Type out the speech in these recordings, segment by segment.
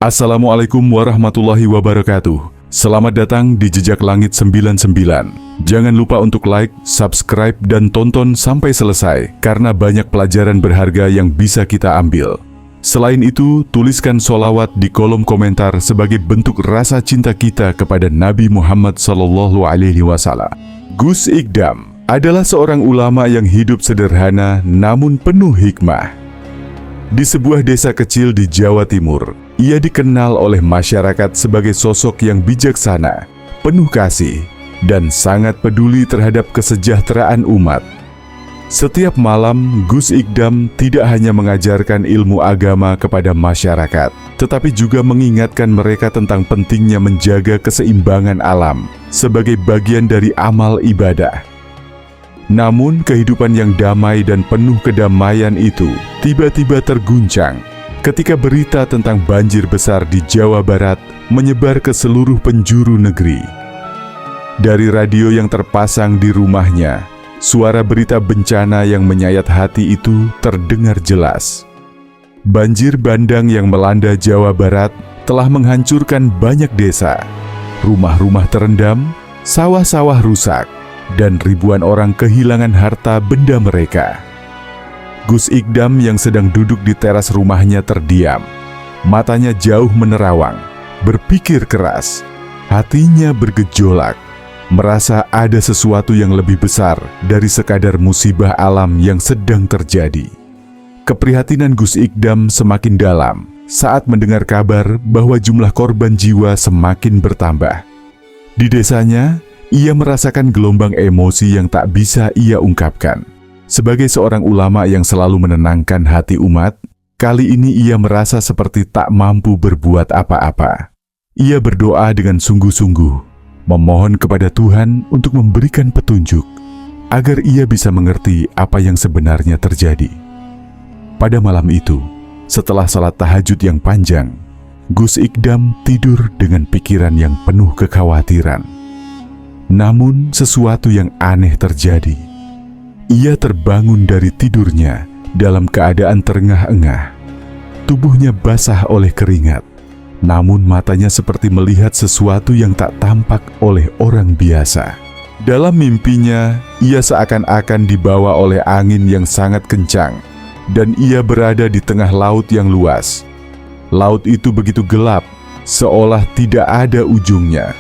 Assalamualaikum warahmatullahi wabarakatuh. Selamat datang di Jejak Langit 99. Jangan lupa untuk like, subscribe, dan tonton sampai selesai karena banyak pelajaran berharga yang bisa kita ambil. Selain itu, tuliskan sholawat di kolom komentar sebagai bentuk rasa cinta kita kepada Nabi Muhammad SAW. Gus Ikdam adalah seorang ulama yang hidup sederhana namun penuh hikmah. Di sebuah desa kecil di Jawa Timur, ia dikenal oleh masyarakat sebagai sosok yang bijaksana, penuh kasih, dan sangat peduli terhadap kesejahteraan umat. Setiap malam, Gus Ikdam tidak hanya mengajarkan ilmu agama kepada masyarakat, tetapi juga mengingatkan mereka tentang pentingnya menjaga keseimbangan alam sebagai bagian dari amal ibadah. Namun, kehidupan yang damai dan penuh kedamaian itu tiba-tiba terguncang ketika berita tentang banjir besar di Jawa Barat menyebar ke seluruh penjuru negeri. Dari radio yang terpasang di rumahnya, suara berita bencana yang menyayat hati itu terdengar jelas. Banjir bandang yang melanda Jawa Barat telah menghancurkan banyak desa. Rumah-rumah terendam, sawah-sawah rusak, dan ribuan orang kehilangan harta benda mereka. Gus Ikdam yang sedang duduk di teras rumahnya terdiam. Matanya jauh menerawang, berpikir keras, hatinya bergejolak, merasa ada sesuatu yang lebih besar dari sekadar musibah alam yang sedang terjadi. Keprihatinan Gus Ikdam semakin dalam saat mendengar kabar bahwa jumlah korban jiwa semakin bertambah. Di desanya, ia merasakan gelombang emosi yang tak bisa ia ungkapkan. Sebagai seorang ulama yang selalu menenangkan hati umat, kali ini ia merasa seperti tak mampu berbuat apa-apa. Ia berdoa dengan sungguh-sungguh, memohon kepada Tuhan untuk memberikan petunjuk, agar ia bisa mengerti apa yang sebenarnya terjadi. Pada malam itu, setelah salat tahajud yang panjang, Gus Ikdam tidur dengan pikiran yang penuh kekhawatiran. Namun sesuatu yang aneh terjadi. Ia terbangun dari tidurnya dalam keadaan terengah-engah. Tubuhnya basah oleh keringat, namun matanya seperti melihat sesuatu yang tak tampak oleh orang biasa. Dalam mimpinya, ia seakan-akan dibawa oleh angin yang sangat kencang, dan ia berada di tengah laut yang luas. Laut itu begitu gelap, seolah tidak ada ujungnya.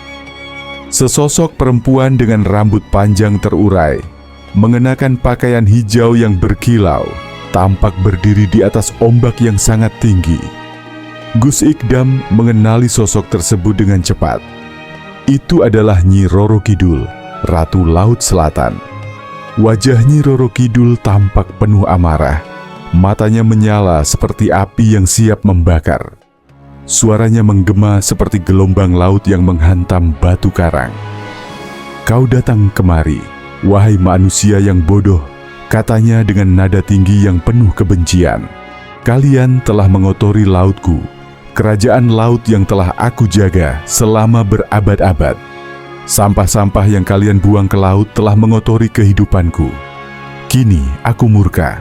Sesosok perempuan dengan rambut panjang terurai, mengenakan pakaian hijau yang berkilau, tampak berdiri di atas ombak yang sangat tinggi. Gus Ikdam mengenali sosok tersebut dengan cepat. Itu adalah Nyi Roro Kidul, Ratu Laut Selatan. Wajah Nyi Roro Kidul tampak penuh amarah, matanya menyala seperti api yang siap membakar. Suaranya menggema seperti gelombang laut yang menghantam batu karang. "Kau datang kemari, wahai manusia yang bodoh," katanya dengan nada tinggi yang penuh kebencian. "Kalian telah mengotori lautku, kerajaan laut yang telah aku jaga selama berabad-abad. Sampah-sampah yang kalian buang ke laut telah mengotori kehidupanku. Kini aku murka.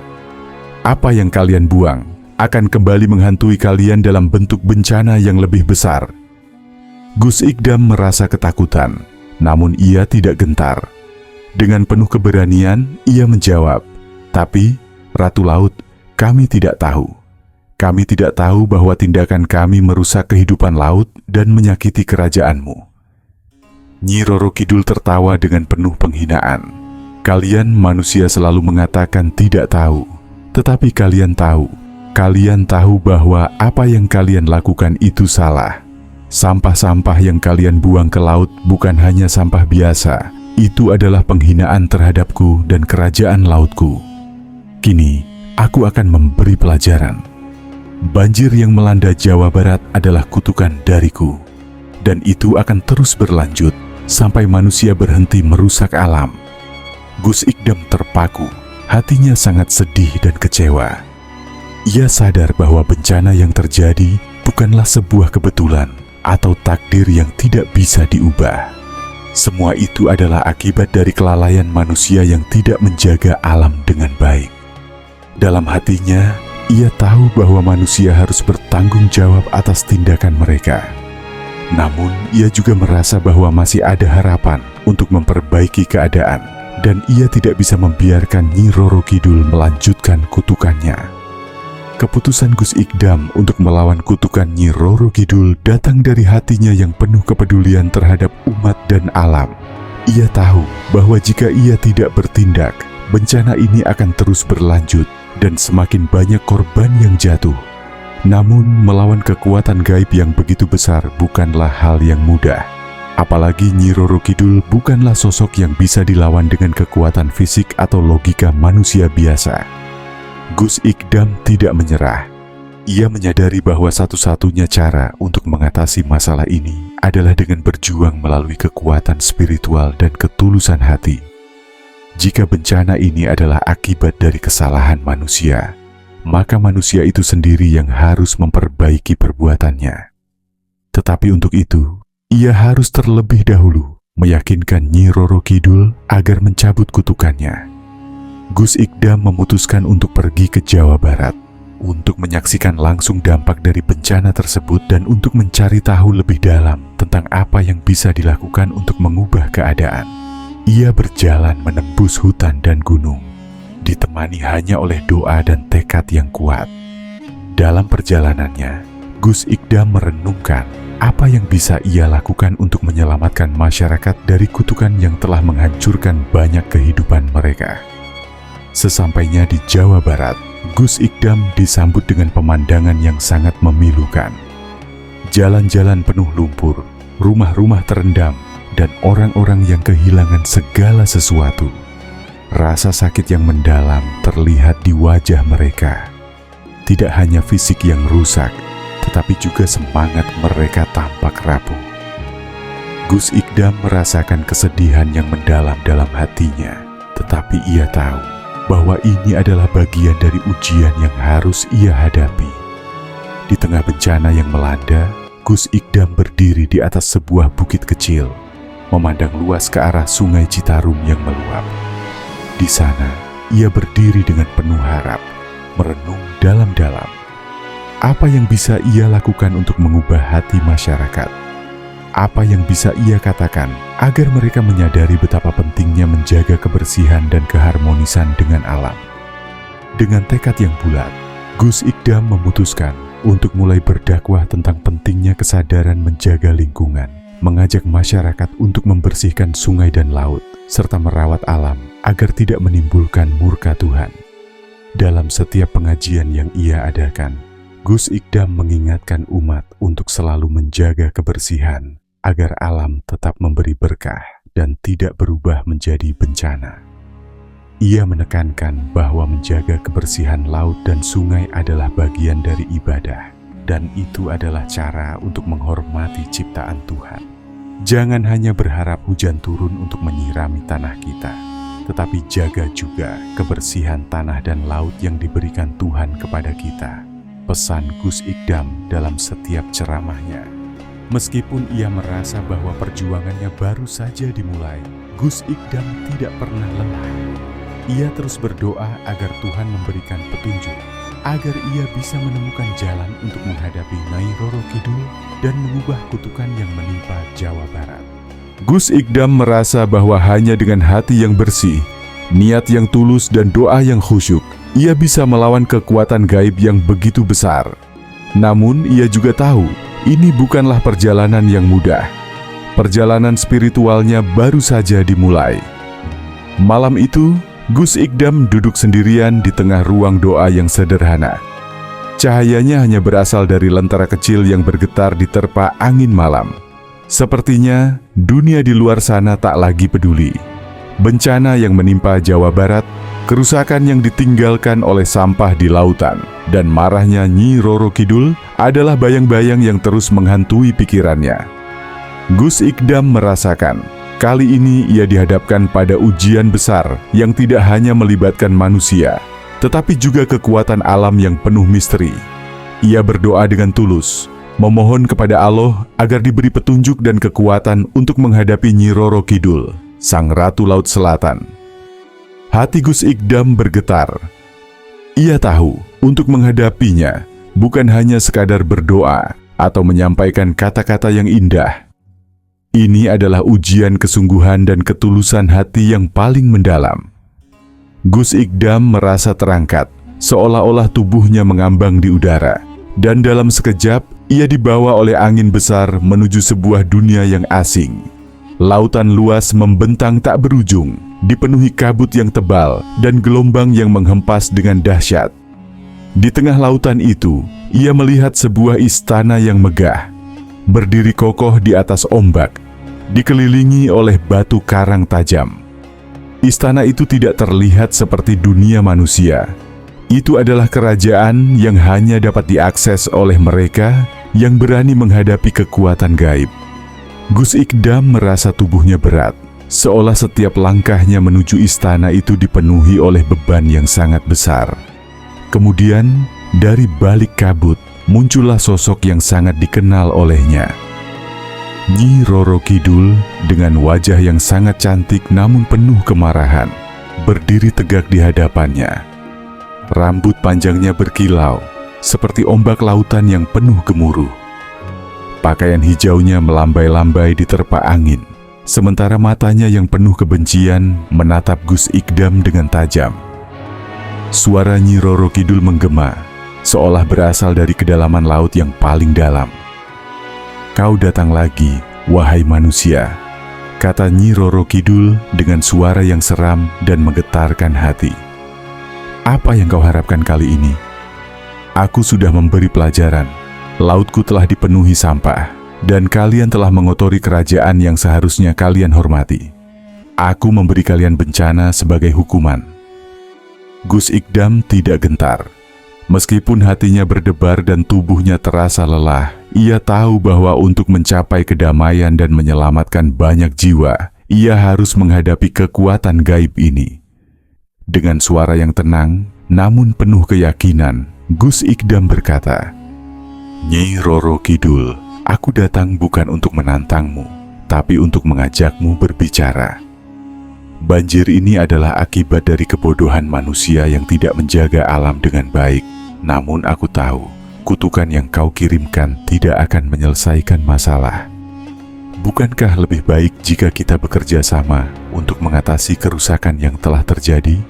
Apa yang kalian buang akan kembali menghantui kalian dalam bentuk bencana yang lebih besar." Gus Ikdam merasa ketakutan, namun ia tidak gentar. Dengan penuh keberanian, ia menjawab, "Tapi, Ratu Laut, kami tidak tahu. Kami tidak tahu bahwa tindakan kami merusak kehidupan laut dan menyakiti kerajaanmu." Nyi Roro Kidul tertawa dengan penuh penghinaan. "Kalian manusia selalu mengatakan tidak tahu, tetapi kalian tahu. Kalian tahu bahwa apa yang kalian lakukan itu salah. Sampah-sampah yang kalian buang ke laut bukan hanya sampah biasa. Itu adalah penghinaan terhadapku dan kerajaan lautku. Kini, aku akan memberi pelajaran. Banjir yang melanda Jawa Barat adalah kutukan dariku, dan itu akan terus berlanjut sampai manusia berhenti merusak alam." Gus Ikdam terpaku, hatinya sangat sedih dan kecewa. Ia sadar bahwa bencana yang terjadi bukanlah sebuah kebetulan atau takdir yang tidak bisa diubah. Semua itu adalah akibat dari kelalaian manusia yang tidak menjaga alam dengan baik. Dalam hatinya, Ia tahu bahwa manusia harus bertanggung jawab atas tindakan mereka. Namun, ia juga merasa bahwa masih ada harapan untuk memperbaiki keadaan, dan ia tidak bisa membiarkan Nyi Roro Kidul melanjutkan kutukannya. Keputusan Gus Ikdam untuk melawan kutukan Nyi Roro Kidul datang dari hatinya yang penuh kepedulian terhadap umat dan alam. Ia tahu bahwa jika ia tidak bertindak, bencana ini akan terus berlanjut dan semakin banyak korban yang jatuh. Namun, melawan kekuatan gaib yang begitu besar bukanlah hal yang mudah. Apalagi Nyi Roro Kidul bukanlah sosok yang bisa dilawan dengan kekuatan fisik atau logika manusia biasa. Gus Ikdam tidak menyerah. Ia menyadari bahwa satu-satunya cara untuk mengatasi masalah ini adalah dengan berjuang melalui kekuatan spiritual dan ketulusan hati. Jika bencana ini adalah akibat dari kesalahan manusia, maka manusia itu sendiri yang harus memperbaiki perbuatannya. Tetapi untuk itu, ia harus terlebih dahulu meyakinkan Nyi Roro Kidul agar mencabut kutukannya. Gus Ikdam memutuskan untuk pergi ke Jawa Barat untuk menyaksikan langsung dampak dari bencana tersebut dan untuk mencari tahu lebih dalam tentang apa yang bisa dilakukan untuk mengubah keadaan. Ia berjalan menembus hutan dan gunung, ditemani hanya oleh doa dan tekad yang kuat. Dalam perjalanannya, Gus Ikdam merenungkan apa yang bisa ia lakukan untuk menyelamatkan masyarakat dari kutukan yang telah menghancurkan banyak kehidupan mereka. Sesampainya di Jawa Barat, Gus Ikdam disambut dengan pemandangan yang sangat memilukan. Jalan-jalan penuh lumpur, rumah-rumah terendam, dan orang-orang yang kehilangan segala sesuatu. Rasa sakit yang mendalam terlihat di wajah mereka. Tidak hanya fisik yang rusak, tetapi juga semangat mereka tampak rapuh. Gus Ikdam merasakan kesedihan yang mendalam dalam hatinya, tetapi ia tahu bahwa ini adalah bagian dari ujian yang harus ia hadapi. Di tengah bencana yang melanda, Gus Ikdam berdiri di atas sebuah bukit kecil, memandang luas ke arah Sungai Citarum yang meluap. Di sana, ia berdiri dengan penuh harap, merenung dalam-dalam. Apa yang bisa ia lakukan untuk mengubah hati masyarakat? Apa yang bisa ia katakan agar mereka menyadari betapa pentingnya menjaga kebersihan dan keharmonisan dengan alam? Dengan tekad yang bulat, Gus Ikdam memutuskan untuk mulai berdakwah tentang pentingnya kesadaran menjaga lingkungan, mengajak masyarakat untuk membersihkan sungai dan laut, serta merawat alam agar tidak menimbulkan murka Tuhan. Dalam setiap pengajian yang ia adakan, Gus Ikdam mengingatkan umat untuk selalu menjaga kebersihan, agar alam tetap memberi berkah dan tidak berubah menjadi bencana. Ia menekankan bahwa menjaga kebersihan laut dan sungai adalah bagian dari ibadah, dan itu adalah cara untuk menghormati ciptaan Tuhan. Jangan hanya berharap hujan turun untuk menyirami tanah kita, tetapi jaga juga kebersihan tanah dan laut yang diberikan Tuhan kepada kita. Pesan Gus Ikdam dalam setiap ceramahnya. Meskipun ia merasa bahwa perjuangannya baru saja dimulai, Gus Ikdam tidak pernah lelah. Ia terus berdoa agar Tuhan memberikan petunjuk, agar ia bisa menemukan jalan untuk menghadapi Nyai Roro Kidul dan mengubah kutukan yang menimpa Jawa Barat. Gus Ikdam merasa bahwa hanya dengan hati yang bersih, niat yang tulus dan doa yang khusyuk, ia bisa melawan kekuatan gaib yang begitu besar. Namun ia juga tahu, ini bukanlah perjalanan yang mudah. Perjalanan spiritualnya baru saja dimulai. Malam itu, Gus Ikdam duduk sendirian di tengah ruang doa yang sederhana. Cahayanya hanya berasal dari lentera kecil yang bergetar diterpa angin malam. Sepertinya dunia di luar sana tak lagi peduli. Bencana yang menimpa Jawa Barat, kerusakan yang ditinggalkan oleh sampah di lautan, dan marahnya Nyi Roro Kidul adalah bayang-bayang yang terus menghantui pikirannya. Gus Ikdam merasakan, kali ini ia dihadapkan pada ujian besar yang tidak hanya melibatkan manusia, tetapi juga kekuatan alam yang penuh misteri. Ia berdoa dengan tulus, memohon kepada Allah agar diberi petunjuk dan kekuatan untuk menghadapi Nyi Roro Kidul, Sang Ratu Laut Selatan. Hati Gus Ikdam bergetar. Ia tahu untuk menghadapinya bukan hanya sekadar berdoa atau menyampaikan kata-kata yang indah. Ini adalah ujian kesungguhan dan ketulusan hati yang paling mendalam. Gus Ikdam merasa terangkat, seolah-olah tubuhnya mengambang di udara, dan dalam sekejap ia dibawa oleh angin besar menuju sebuah dunia yang asing. Lautan luas membentang tak berujung, dipenuhi kabut yang tebal dan gelombang yang menghempas dengan dahsyat. Di tengah lautan itu, ia melihat sebuah istana yang megah, berdiri kokoh di atas ombak, dikelilingi oleh batu karang tajam. Istana itu tidak terlihat seperti dunia manusia. Itu adalah kerajaan yang hanya dapat diakses oleh mereka yang berani menghadapi kekuatan gaib. Gus Ikdam merasa tubuhnya berat, seolah setiap langkahnya menuju istana itu dipenuhi oleh beban yang sangat besar. Kemudian, dari balik kabut, muncullah sosok yang sangat dikenal olehnya. Nyi Roro Kidul dengan wajah yang sangat cantik namun penuh kemarahan, berdiri tegak di hadapannya. Rambut panjangnya berkilau, seperti ombak lautan yang penuh gemuruh. Pakaian hijaunya melambai-lambai diterpa angin, sementara matanya yang penuh kebencian menatap Gus Ikdam dengan tajam. Suara Nyi Roro Kidul menggema, seolah berasal dari kedalaman laut yang paling dalam. "Kau datang lagi, wahai manusia," kata Nyi Roro Kidul dengan suara yang seram dan menggetarkan hati. "Apa yang kau harapkan kali ini? Aku sudah memberi pelajaran. Lautku telah dipenuhi sampah, dan kalian telah mengotori kerajaan yang seharusnya kalian hormati. Aku memberi kalian bencana sebagai hukuman." Gus Ikdam tidak gentar. Meskipun hatinya berdebar dan tubuhnya terasa lelah, ia tahu bahwa untuk mencapai kedamaian dan menyelamatkan banyak jiwa, ia harus menghadapi kekuatan gaib ini. Dengan suara yang tenang, namun penuh keyakinan, Gus Ikdam berkata, "Nyi Roro Kidul, aku datang bukan untuk menantangmu, tapi untuk mengajakmu berbicara. Banjir ini adalah akibat dari kebodohan manusia yang tidak menjaga alam dengan baik. Namun aku tahu, kutukan yang kau kirimkan tidak akan menyelesaikan masalah. Bukankah lebih baik jika kita bekerja sama untuk mengatasi kerusakan yang telah terjadi?"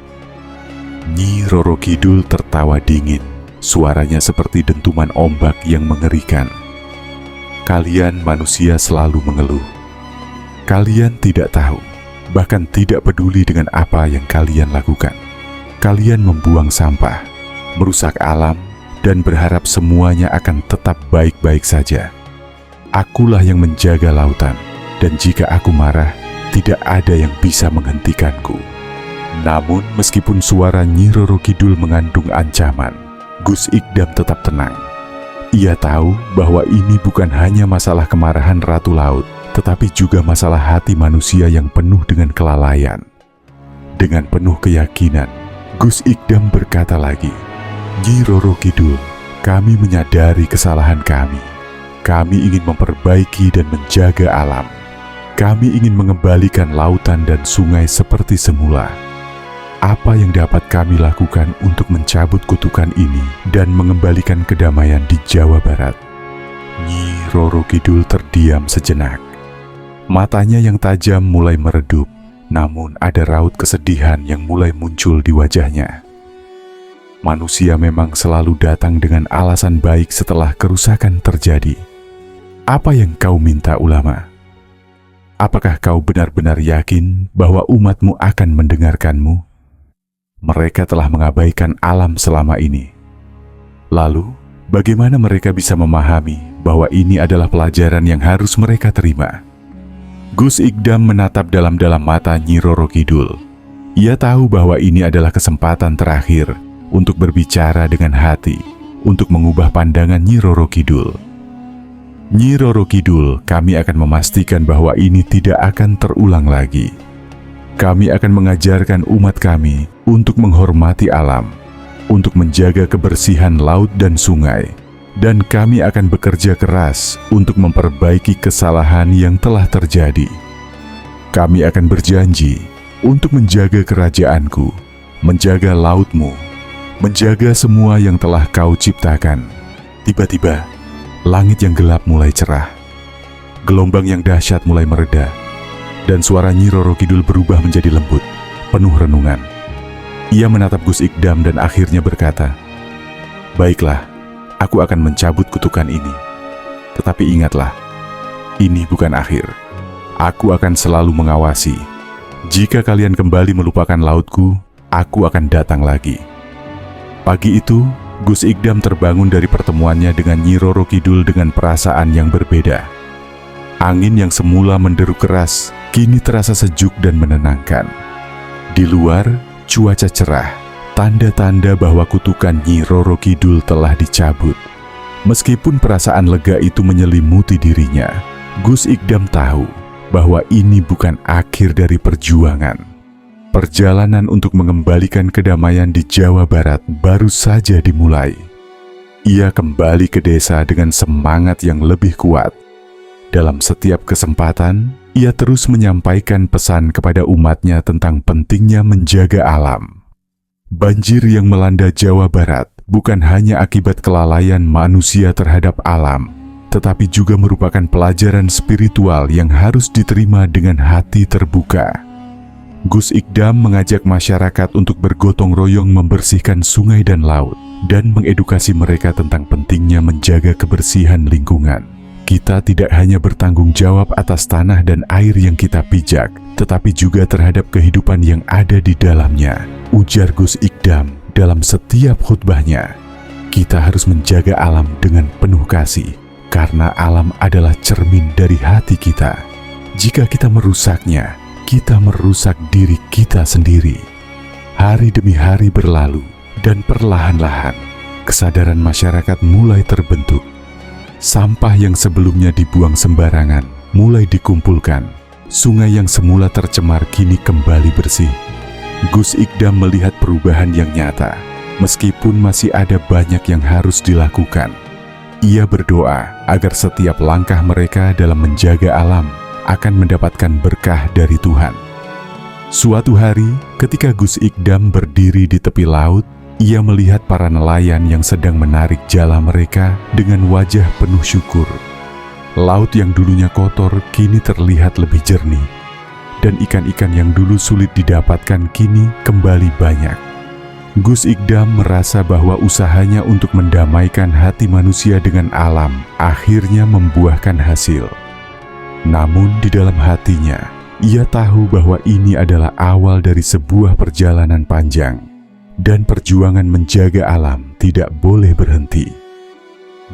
Nyi Roro Kidul tertawa dingin, suaranya seperti dentuman ombak yang mengerikan. "Kalian manusia selalu mengeluh. Kalian tidak tahu, bahkan tidak peduli dengan apa yang kalian lakukan. Kalian membuang sampah, merusak alam, dan berharap semuanya akan tetap baik-baik saja. Akulah yang menjaga lautan, dan jika aku marah, tidak ada yang bisa menghentikanku." Namun meskipun suara Nyi Roro Kidul mengandung ancaman, Gus Ikdam tetap tenang. Ia tahu bahwa ini bukan hanya masalah kemarahan Ratu Laut, tetapi juga masalah hati manusia yang penuh dengan kelalaian. Dengan penuh keyakinan, Gus Ikdam berkata lagi, "Nyi Roro Kidul, kami menyadari kesalahan kami. Kami ingin memperbaiki dan menjaga alam. Kami ingin mengembalikan lautan dan sungai seperti semula. Apa yang dapat kami lakukan untuk mencabut kutukan ini dan mengembalikan kedamaian di Jawa Barat?" Nyi Roro Kidul terdiam sejenak. Matanya yang tajam mulai meredup, namun ada raut kesedihan yang mulai muncul di wajahnya. Manusia memang selalu datang dengan alasan baik setelah kerusakan terjadi. Apa yang kau minta, ulama? Apakah kau benar-benar yakin bahwa umatmu akan mendengarkanmu? Mereka telah mengabaikan alam selama ini. Lalu, bagaimana mereka bisa memahami bahwa ini adalah pelajaran yang harus mereka terima? Gus Ikdam menatap dalam-dalam mata Nyi Roro Kidul. Ia tahu bahwa ini adalah kesempatan terakhir untuk berbicara dengan hati, untuk mengubah pandangan Nyi Roro Kidul. "Nyi Roro Kidul, kami akan memastikan bahwa ini tidak akan terulang lagi. Kami akan mengajarkan umat kami untuk menghormati alam, untuk menjaga kebersihan laut dan sungai, dan kami akan bekerja keras untuk memperbaiki kesalahan yang telah terjadi. Kami akan berjanji untuk menjaga kerajaanku, menjaga lautmu, menjaga semua yang telah Kau ciptakan. Tiba-tiba, langit yang gelap mulai cerah. Gelombang yang dahsyat mulai mereda, dan suara Nyi Roro Kidul berubah menjadi lembut, penuh renungan. Ia menatap Gus Ikdam dan akhirnya berkata, "Baiklah, aku akan mencabut kutukan ini. Tetapi ingatlah, ini bukan akhir. Aku akan selalu mengawasi. Jika kalian kembali melupakan lautku, aku akan datang lagi." Pagi itu, Gus Ikdam terbangun dari pertemuannya dengan Nyi Roro Kidul dengan perasaan yang berbeda. Angin yang semula menderu keras, kini terasa sejuk dan menenangkan. Di luar, cuaca cerah, tanda-tanda bahwa kutukan Nyi Roro Kidul telah dicabut. Meskipun perasaan lega itu menyelimuti dirinya, Gus Ikdam tahu bahwa ini bukan akhir dari perjuangan. Perjalanan untuk mengembalikan kedamaian di Jawa Barat baru saja dimulai. Ia kembali ke desa dengan semangat yang lebih kuat. Dalam setiap kesempatan, ia terus menyampaikan pesan kepada umatnya tentang pentingnya menjaga alam. Banjir yang melanda Jawa Barat bukan hanya akibat kelalaian manusia terhadap alam, tetapi juga merupakan pelajaran spiritual yang harus diterima dengan hati terbuka. Gus Ikdam mengajak masyarakat untuk bergotong royong membersihkan sungai dan laut, dan mengedukasi mereka tentang pentingnya menjaga kebersihan lingkungan. Kita tidak hanya bertanggung jawab atas tanah dan air yang kita pijak, tetapi juga terhadap kehidupan yang ada di dalamnya, ujar Gus Ikdam dalam setiap khutbahnya. Kita harus menjaga alam dengan penuh kasih, karena alam adalah cermin dari hati kita. Jika kita merusaknya, kita merusak diri kita sendiri. Hari demi hari berlalu, dan perlahan-lahan, kesadaran masyarakat mulai terbentuk. Sampah yang sebelumnya dibuang sembarangan mulai dikumpulkan. Sungai yang semula tercemar kini kembali bersih. Gus Ikdam melihat perubahan yang nyata, meskipun masih ada banyak yang harus dilakukan. Ia berdoa agar setiap langkah mereka dalam menjaga alam akan mendapatkan berkah dari Tuhan. Suatu hari, ketika Gus Ikdam berdiri di tepi laut, ia melihat para nelayan yang sedang menarik jala mereka dengan wajah penuh syukur. Laut yang dulunya kotor kini terlihat lebih jernih, dan ikan-ikan yang dulu sulit didapatkan kini kembali banyak. Gus Ikdam merasa bahwa usahanya untuk mendamaikan hati manusia dengan alam akhirnya membuahkan hasil. Namun di dalam hatinya, ia tahu bahwa ini adalah awal dari sebuah perjalanan panjang, dan perjuangan menjaga alam tidak boleh berhenti.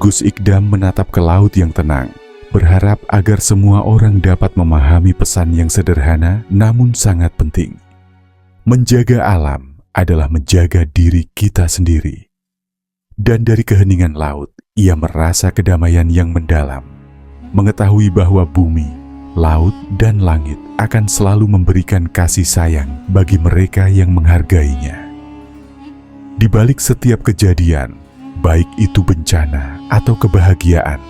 Gus Ikdam menatap ke laut yang tenang, berharap agar semua orang dapat memahami pesan yang sederhana namun sangat penting. Menjaga alam adalah menjaga diri kita sendiri. Dan dari keheningan laut, ia merasa kedamaian yang mendalam, mengetahui bahwa bumi, laut, dan langit akan selalu memberikan kasih sayang bagi mereka yang menghargainya. Di balik setiap kejadian, baik itu bencana atau kebahagiaan,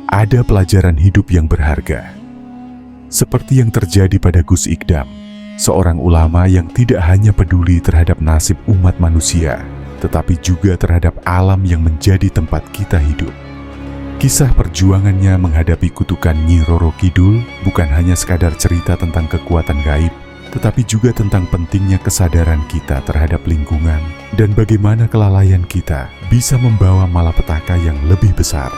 ada pelajaran hidup yang berharga. Seperti yang terjadi pada Gus Ikdam, seorang ulama yang tidak hanya peduli terhadap nasib umat manusia, tetapi juga terhadap alam yang menjadi tempat kita hidup. Kisah perjuangannya menghadapi kutukan Nyi Roro Kidul bukan hanya sekadar cerita tentang kekuatan gaib, tetapi juga tentang pentingnya kesadaran kita terhadap lingkungan dan bagaimana kelalaian kita bisa membawa malapetaka yang lebih besar.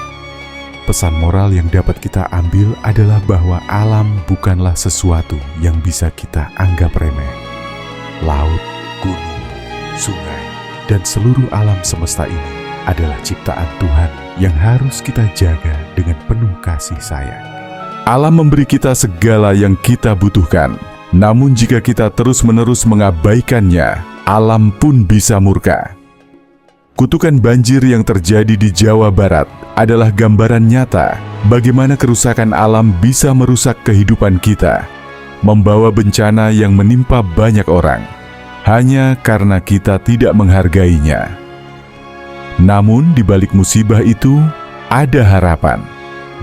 Pesan moral yang dapat kita ambil adalah bahwa alam bukanlah sesuatu yang bisa kita anggap remeh. Laut, gunung, sungai, dan seluruh alam semesta ini adalah ciptaan Tuhan yang harus kita jaga dengan penuh kasih sayang. Alam memberi kita segala yang kita butuhkan. Namun jika kita terus-menerus mengabaikannya, alam pun bisa murka. Kutukan banjir yang terjadi di Jawa Barat adalah gambaran nyata bagaimana kerusakan alam bisa merusak kehidupan kita, membawa bencana yang menimpa banyak orang, hanya karena kita tidak menghargainya. Namun di balik musibah itu, ada harapan.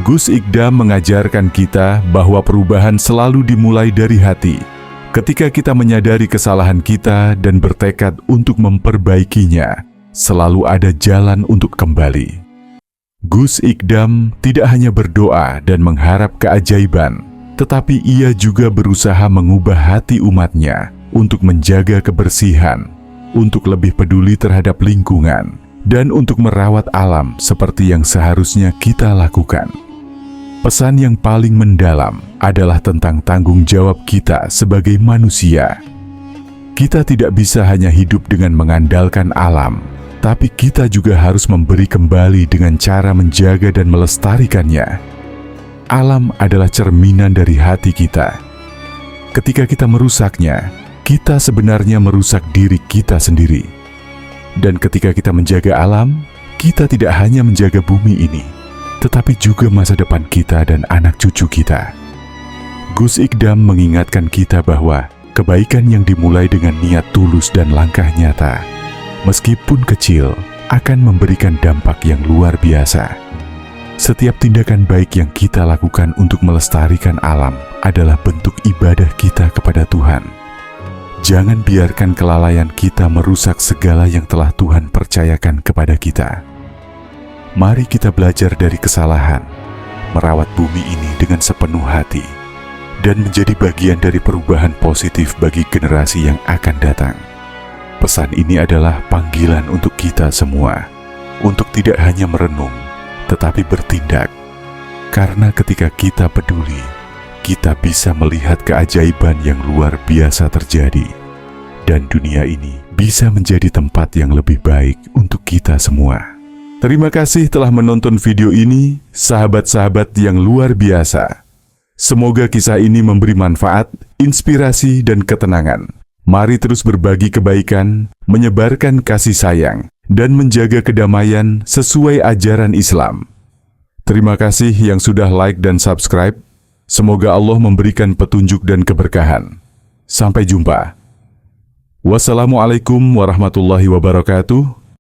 Gus Ikdam mengajarkan kita bahwa perubahan selalu dimulai dari hati. Ketika kita menyadari kesalahan kita dan bertekad untuk memperbaikinya, selalu ada jalan untuk kembali. Gus Ikdam tidak hanya berdoa dan mengharap keajaiban, tetapi ia juga berusaha mengubah hati umatnya untuk menjaga kebersihan, untuk lebih peduli terhadap lingkungan, dan untuk merawat alam seperti yang seharusnya kita lakukan. Pesan yang paling mendalam adalah tentang tanggung jawab kita sebagai manusia. Kita tidak bisa hanya hidup dengan mengandalkan alam, tapi kita juga harus memberi kembali dengan cara menjaga dan melestarikannya. Alam adalah cerminan dari hati kita. Ketika kita merusaknya, kita sebenarnya merusak diri kita sendiri. Dan ketika kita menjaga alam, kita tidak hanya menjaga bumi ini, tetapi juga masa depan kita dan anak cucu kita. Gus Ikdam mengingatkan kita bahwa kebaikan yang dimulai dengan niat tulus dan langkah nyata, meskipun kecil, akan memberikan dampak yang luar biasa. Setiap tindakan baik yang kita lakukan untuk melestarikan alam adalah bentuk ibadah kita kepada Tuhan. Jangan biarkan kelalaian kita merusak segala yang telah Tuhan percayakan kepada kita. Mari kita belajar dari kesalahan, merawat bumi ini dengan sepenuh hati, dan menjadi bagian dari perubahan positif bagi generasi yang akan datang. Pesan ini adalah panggilan untuk kita semua, untuk tidak hanya merenung, tetapi bertindak. Karena ketika kita peduli, kita bisa melihat keajaiban yang luar biasa terjadi, dan dunia ini bisa menjadi tempat yang lebih baik untuk kita semua. Terima kasih telah menonton video ini, sahabat-sahabat yang luar biasa. Semoga kisah ini memberi manfaat, inspirasi, dan ketenangan. Mari terus berbagi kebaikan, menyebarkan kasih sayang, dan menjaga kedamaian sesuai ajaran Islam. Terima kasih yang sudah like dan subscribe. Semoga Allah memberikan petunjuk dan keberkahan. Sampai jumpa. Wassalamualaikum warahmatullahi wabarakatuh.